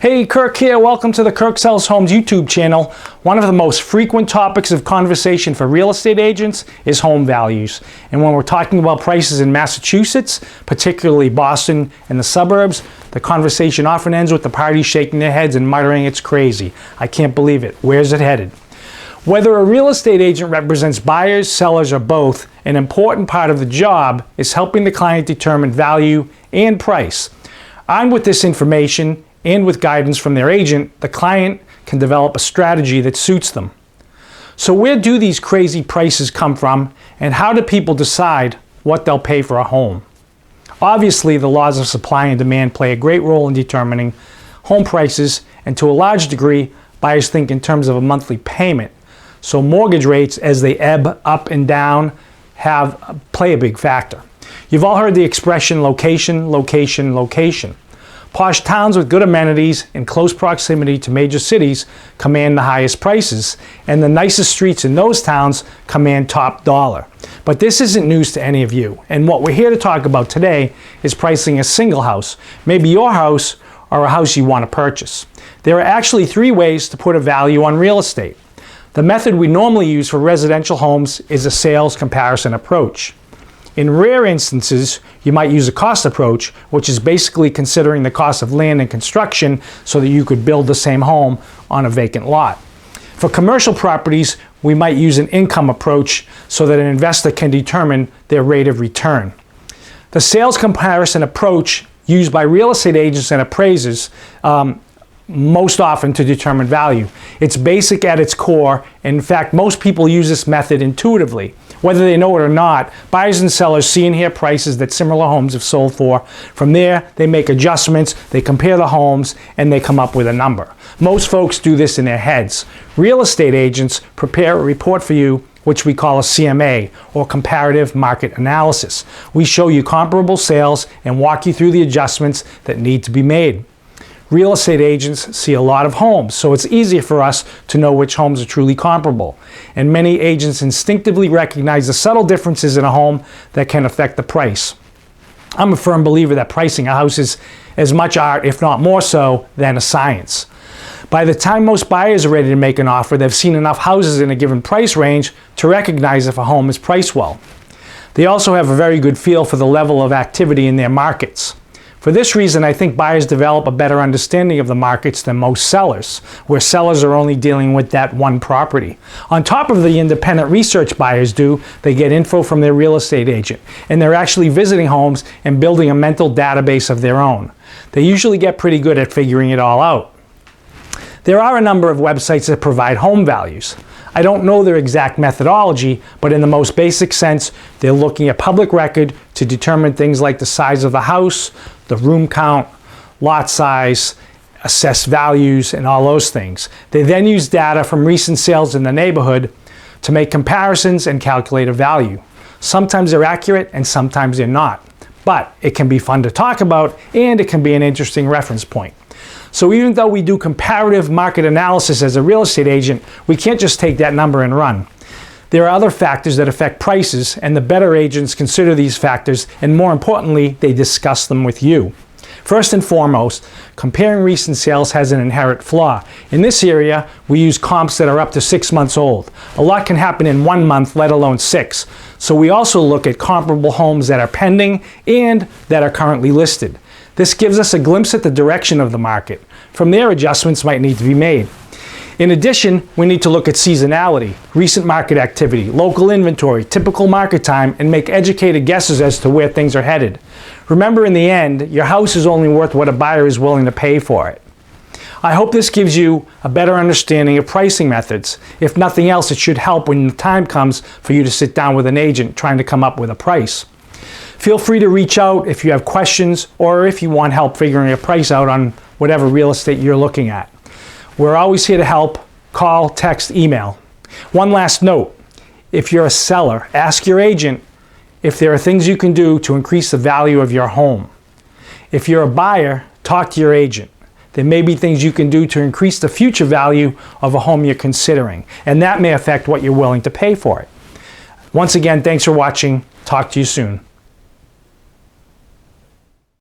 Hey, Kirk here. Welcome to the Kirk Sells Homes YouTube channel. One of the most frequent topics of conversation for real estate agents is home values. And when we're talking about prices in Massachusetts, particularly Boston and the suburbs, the conversation often ends with the parties shaking their heads and muttering, "It's crazy. I can't believe it. Where's it headed?" Whether a real estate agent represents buyers, sellers, or both, an important part of the job is helping the client determine value and price. Armed with this information, and with guidance from their agent, the client can develop a strategy that suits them. So where do these crazy prices come from, and how do people decide what they'll pay for a home? Obviously, the laws of supply and demand play a great role in determining home prices, and to a large degree, buyers think in terms of a monthly payment. So mortgage rates, as they ebb up and down, play a big factor. You've all heard the expression location, location, location. Posh towns with good amenities in close proximity to major cities command the highest prices, and the nicest streets in those towns command top dollar. But this isn't news to any of you, and what we're here to talk about today is pricing a single house, maybe your house or a house you want to purchase. There are actually 3 ways to put a value on real estate. The method we normally use for residential homes is a sales comparison approach. In rare instances, you might use a cost approach, which is basically considering the cost of land and construction so that you could build the same home on a vacant lot. For commercial properties, we might use an income approach so that an investor can determine their rate of return. The sales comparison approach used by real estate agents and appraisers most often to determine value. It's basic at its core. In fact, most people use this method intuitively. Whether they know it or not, buyers and sellers see and hear prices that similar homes have sold for. From there, they make adjustments, they compare the homes, and they come up with a number. Most folks do this in their heads. Real estate agents prepare a report for you, which we call a CMA, or comparative market analysis. We show you comparable sales and walk you through the adjustments that need to be made. Real estate agents see a lot of homes, so it's easier for us to know which homes are truly comparable. And many agents instinctively recognize the subtle differences in a home that can affect the price. I'm a firm believer that pricing a house is as much art, if not more so, than a science. By the time most buyers are ready to make an offer, they've seen enough houses in a given price range to recognize if a home is priced well. They also have a very good feel for the level of activity in their markets. For this reason, I think buyers develop a better understanding of the markets than most sellers, where sellers are only dealing with that one property. On top of the independent research buyers do, they get info from their real estate agent, and they're actually visiting homes and building a mental database of their own. They usually get pretty good at figuring it all out. There are a number of websites that provide home values. I don't know their exact methodology, but in the most basic sense, they're looking at public record to determine things like the size of the house, the room count, lot size, assessed values, and all those things. They then use data from recent sales in the neighborhood to make comparisons and calculate a value. Sometimes they're accurate and sometimes they're not, but it can be fun to talk about and it can be an interesting reference point. So even though we do comparative market analysis as a real estate agent, we can't just take that number and run. There are other factors that affect prices, and the better agents consider these factors, and more importantly, they discuss them with you. First and foremost, comparing recent sales has an inherent flaw. In this area, we use comps that are up to 6 months old. A lot can happen in 1 month, let alone 6. So we also look at comparable homes that are pending and that are currently listed. This gives us a glimpse at the direction of the market. From there, adjustments might need to be made. In addition, we need to look at seasonality, recent market activity, local inventory, typical market time, and make educated guesses as to where things are headed. Remember, in the end, your house is only worth what a buyer is willing to pay for it. I hope this gives you a better understanding of pricing methods. If nothing else, it should help when the time comes for you to sit down with an agent trying to come up with a price. Feel free to reach out if you have questions or if you want help figuring a price out on whatever real estate you're looking at. We're always here to help. Call, text, email. One last note. If you're a seller, ask your agent if there are things you can do to increase the value of your home. If you're a buyer, talk to your agent. There may be things you can do to increase the future value of a home you're considering, and that may affect what you're willing to pay for it. Once again, thanks for watching. Talk to you soon.